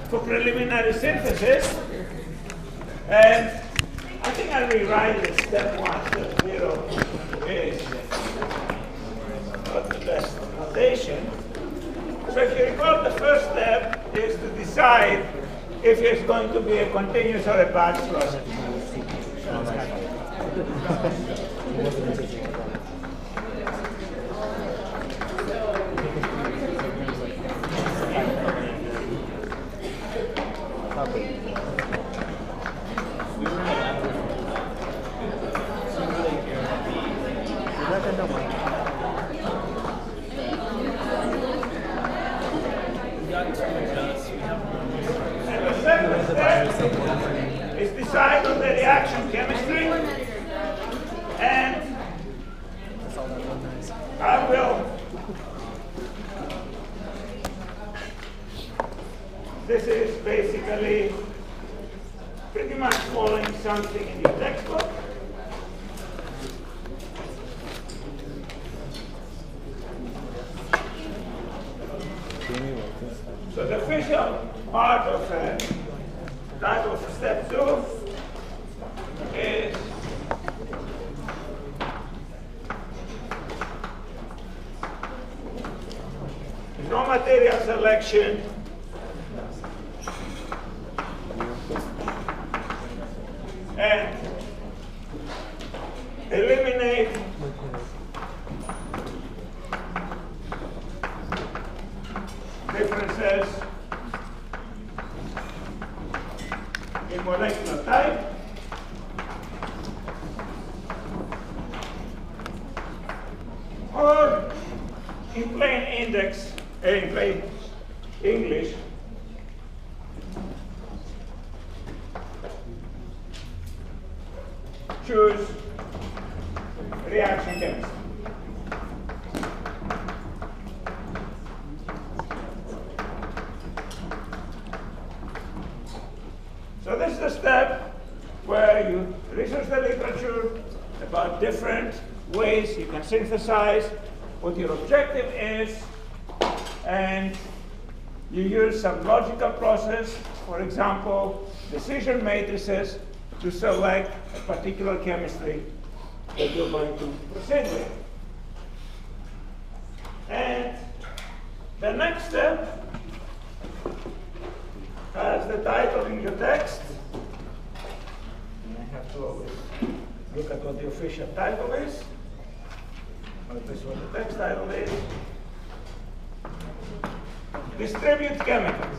for preliminary synthesis. And I think I'll rewrite it. Step 1, step 0 is not the best notation. So if you recall, the first step is to decide if it's going to be a continuous or a batch process. Is decide on the reaction chemistry, and I will, this is basically pretty much following something in your textbook. So the official part of title for step 2 is raw material selection and eliminate differences in molecular type or in plain English, choose reaction chemistry. So this is the step where you research the literature about different ways you can synthesize, what your objective is, and you use some logical process, for example, decision matrices, to select a particular chemistry that you're going to proceed with. And the next step has the title in your text. And I have to always look at what the official title is. But this is what the text title is. Distribute chemicals.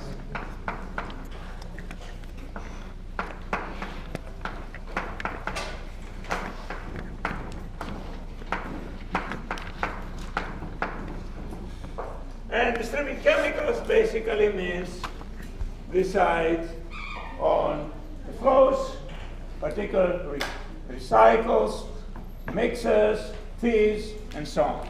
And distribute chemicals basically means decide on the flows, particular recycles, mixers, fees, and so on.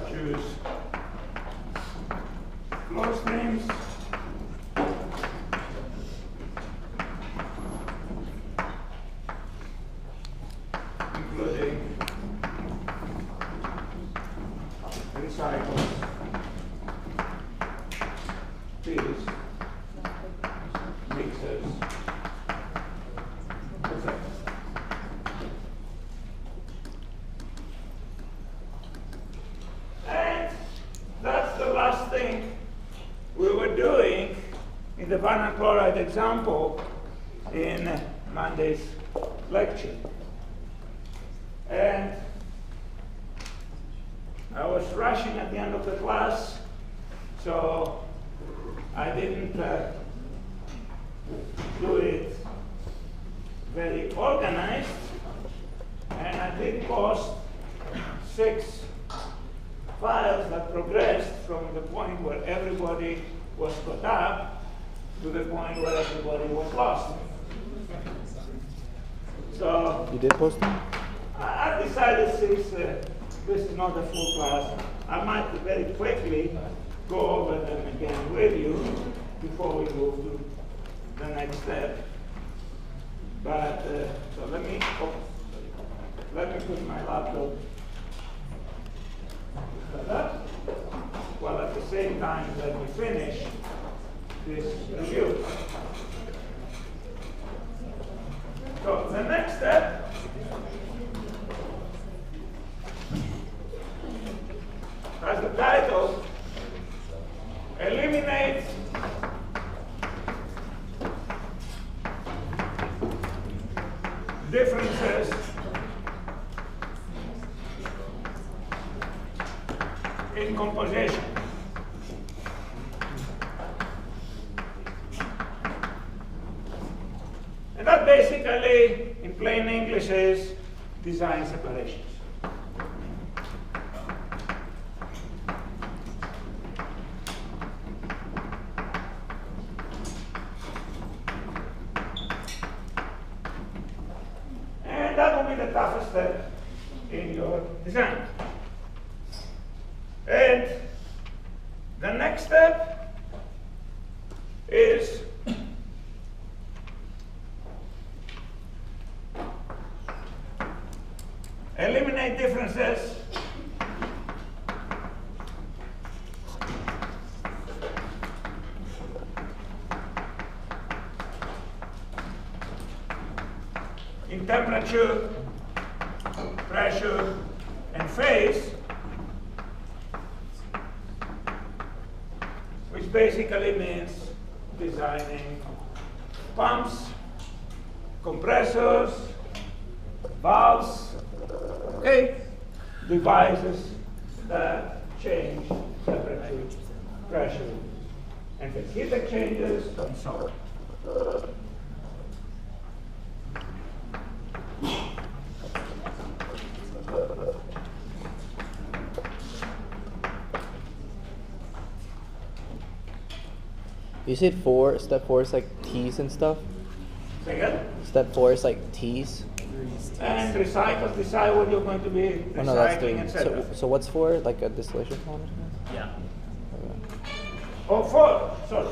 Choose flow streams. Including recycles, fees, mixers, etc. And that's the last thing we were doing in the vinyl chloride example in Monday's lecture. And I was rushing at the end of the class, so I didn't do it very organized, and I did post 6 files that progressed from the point where everybody was caught up to the point where everybody was lost. So you did post them? I decided, since this is not a full class, I might very quickly go over them again with you before we move to the next step. But let me put my laptop like that, while at the same time let me finish this review. So the next step has the title, Eliminate Differences in Composition. And that basically, in plain English, is design separations. And that will be the toughest step in your design. And the next step is eliminate differences in temperature, pressure, and phase, which basically means designing pumps, compressors, valves, okay, devices that change temperature, pressure, and the heat exchangers, and so on. You said step 4 is like T's and stuff? Say again? Step 4 is like T's? And recycle, decide what you're going to be Oh, no, that's recycling, etc. so what's 4? Like a distillation column? Yeah. Okay. Oh, 4. So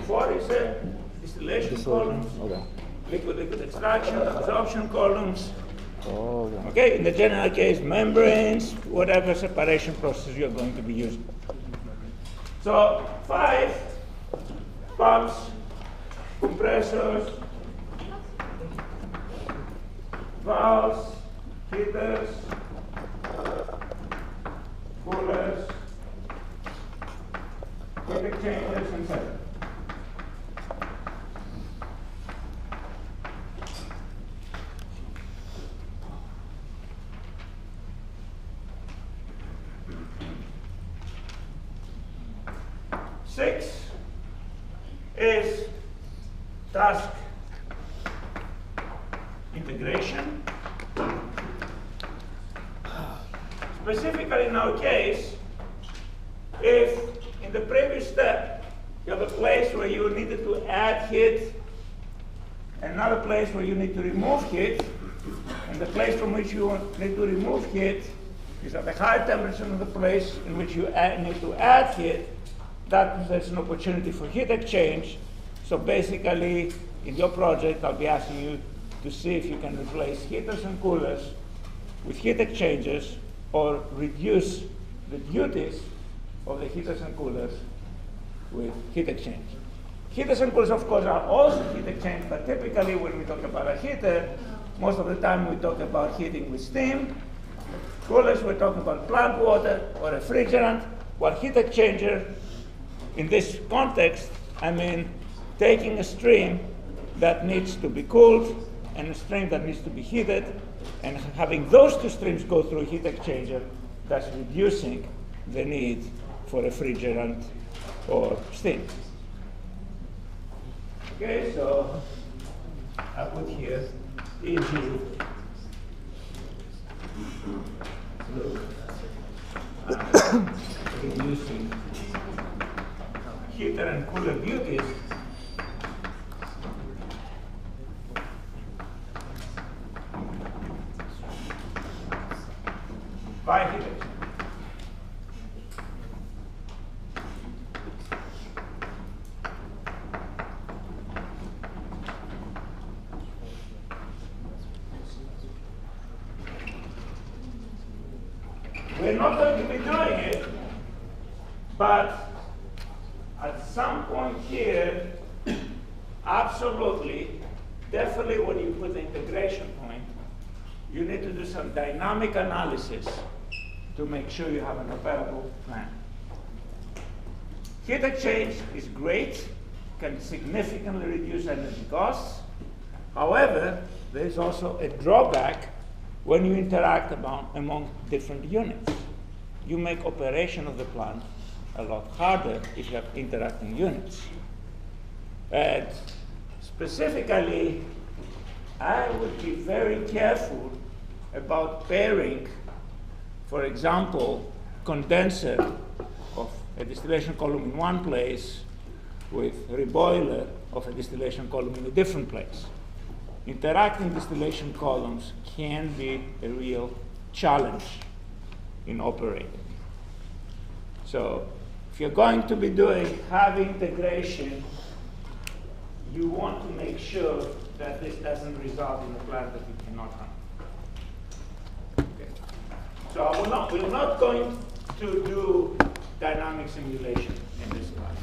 4 is a distillation columns, Okay. liquid extraction, absorption columns. Oh, okay. Okay, in the general case, membranes, whatever separation process you're going to be using. So 5, pumps, compressors, valves, heaters, coolers, heat exchangers, and so on. Six is task integration. Specifically in our case, if in the previous step you have a place where you needed to add heat, another place where you need to remove heat, and the place from which you need to remove heat is at the high temperature of the place in which you need to add heat, that there's an opportunity for heat exchange. So basically, in your project, I'll be asking you to see if you can replace heaters and coolers with heat exchangers or reduce the duties of the heaters and coolers with heat exchange. Heaters and coolers, of course, are also heat exchange, but typically when we talk about a heater, most of the time we talk about heating with steam. Coolers, we're talking about plant water or refrigerant, while heat exchanger, in this context, I mean taking a stream that needs to be cooled and a stream that needs to be heated, and having those two streams go through a heat exchanger, that's reducing the need for refrigerant or steam. Okay, so I put here e.g. Reducing heater and cooler duties by heat exchanger. we're not going to be doing it, but at some point here, absolutely, definitely when you put the integration point, you need to do some dynamic analysis to make sure you have an operable plan. Heat exchange is great, can significantly reduce energy costs. However, there is also a drawback when you interact among different units. You make operation of the plant a lot harder if you have interacting units. And specifically, I would be very careful about pairing, for example, condenser of a distillation column in one place with reboiler of a distillation column in a different place. Interacting distillation columns can be a real challenge in operating. So if you're going to be doing heavy integration, you want to make sure that this doesn't result in a plant that you cannot run. Okay. So we're not going to do dynamic simulation in this class.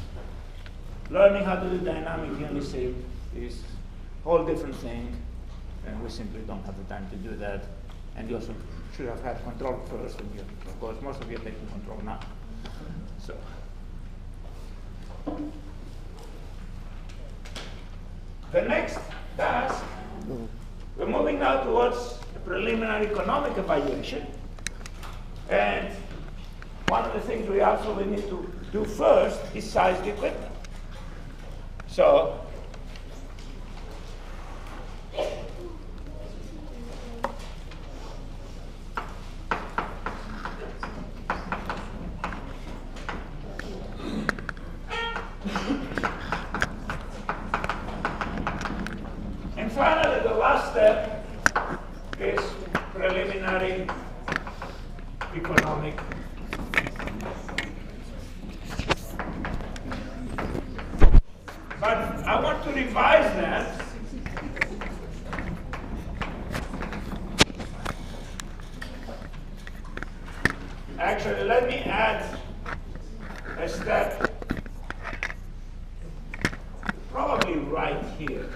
Learning how to do dynamic unisim is a whole different thing, and we simply don't have the time to do that. And you also should have had control first, and of course, most of you are taking control now. So. The next task, we're moving now towards a preliminary economic evaluation. And one of the things we absolutely need to do first is size the equipment. So, and finally, the last step is preliminary economic. But I want to revise that. Actually, let me add a step, probably right here.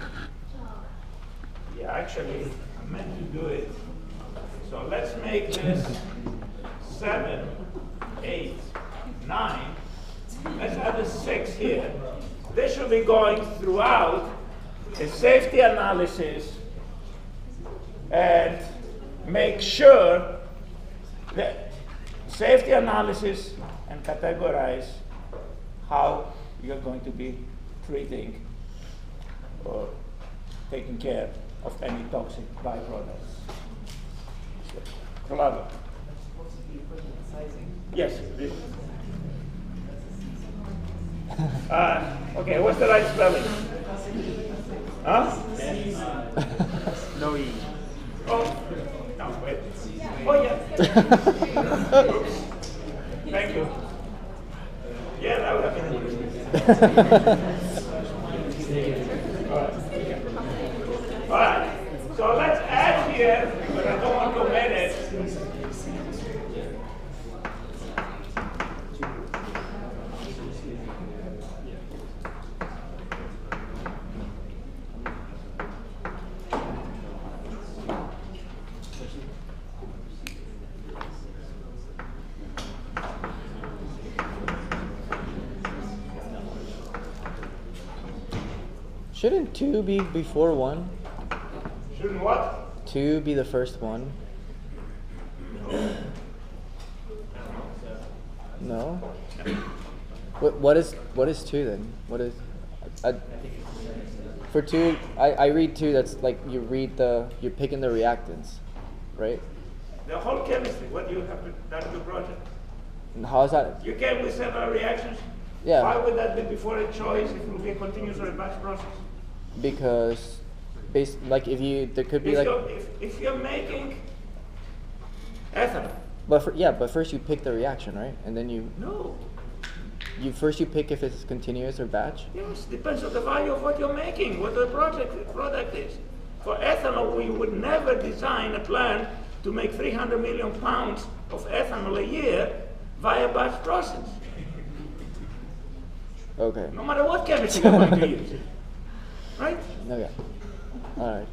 Yeah, actually, I meant to do it. So let's make this 7, 8, 9. Let's add a 6 here. This should be going throughout a safety analysis and make sure that safety analysis and categorize how you're going to be treating or taking care of any toxic byproducts. Claro. Yes. Okay, what's the right spelling? Huh? No E. Oh, no, wait. Oh, yeah. Oops. Thank you. Yeah, that would have been All right. So let's add here, but I don't want to omit it. Shouldn't 2 be before 1? Shouldn't what? 2 be the first one? No? What is 2 then? What is for 2? I read 2. That's like you're picking the reactants, right? The whole chemistry. What do you have done in your project? And how is that? You came with several reactions. Yeah. Why would that be before a choice if it will be a continuous or a batch process? Because, there could be if you're making ethanol. But first you pick the reaction, right? And then you first pick if it's continuous or batch. Yes, depends on the value of what you're making, what the product is. For ethanol, we would never design a plant to make 300 million pounds of ethanol a year via batch process. Okay. No matter what chemistry you're going to use. Right? Okay. All right.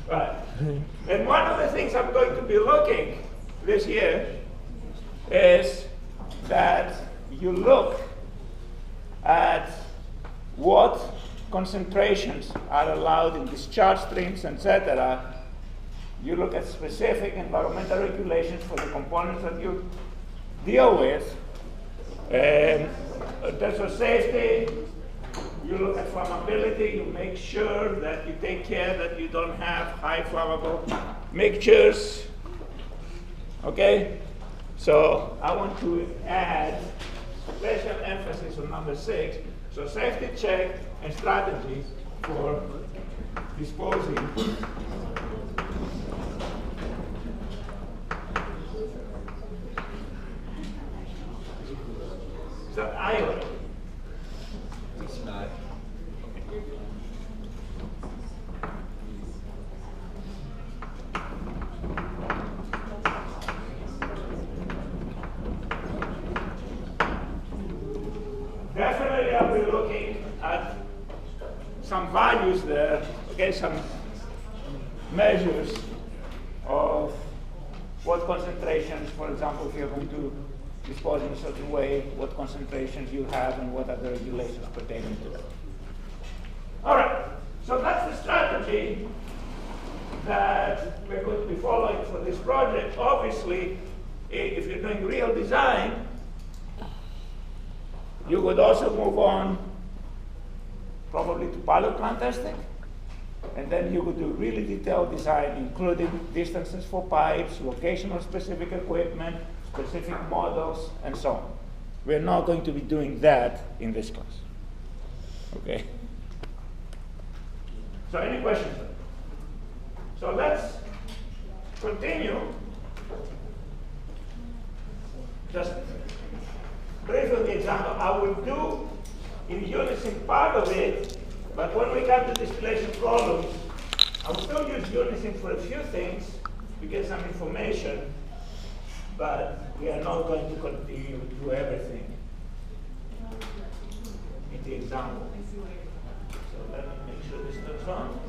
Right. And one of the things I'm going to be looking this year is that you look at what concentrations are allowed in discharge streams, etc. You look at specific environmental regulations for the components that you deal with. In terms of safety, you look at flammability, you make sure that you take care that you don't have high flammable mixtures. Okay? So I want to add special emphasis on number 6. So safety check and strategies for disposing. Is that iron? It's not. Definitely I'll be looking at some values there, okay, some measures of what concentrations, for example, if you're going to dispose in a certain way, what concentrations you have and what are the regulations pertaining to that. All right, so that's the strategy that we're going to be following for this project. Obviously, if you're doing real design, you would also move on probably to pilot plant testing, and then you would do really detailed design, including distances for pipes, location of specific equipment, specific models, and so on. We're not going to be doing that in this class. Okay? So any questions? So let's continue. Just briefly the example. I will do in unison part of it, but when we come to distillation problems, I will still use unison for a few things to get some information, but we are not going to continue to do everything in the example. So let me make sure this turns on.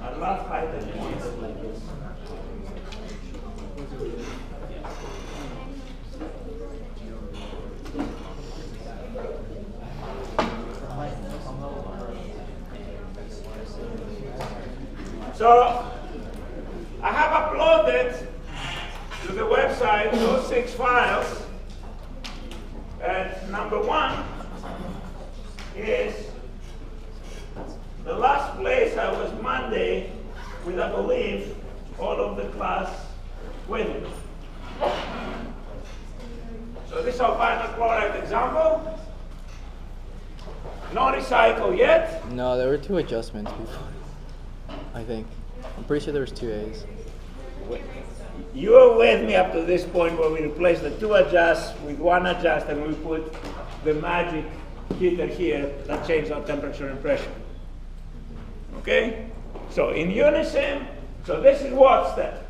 I love high-tech points like this. So I have uploaded to the website those 6 files, and number 1 is the last place I was Monday with, I believe, all of the class with me. So this is our vinyl chloride example. No recycle yet. No, there were 2 adjustments before. I think. I'm pretty sure there was 2 A's. You were with me up to this point where we replaced the 2 adjust with 1 adjust, and we put the magic heater here that changed our temperature and pressure. Okay? So in unison, so this is what step?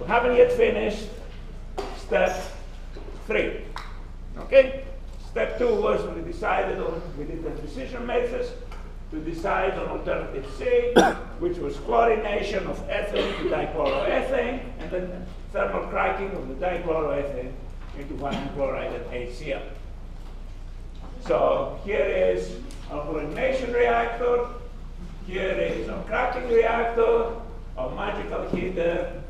We haven't yet finished step 3. Okay? Step 2 was we decided on, we did the decision matrix to decide on alternative C, which was chlorination of ethylene to dichloroethane, and then thermal cracking of the dichloroethane into vinyl chloride and HCl. So here is our chlorination reactor. Here is our cracking reactor, our magical heater,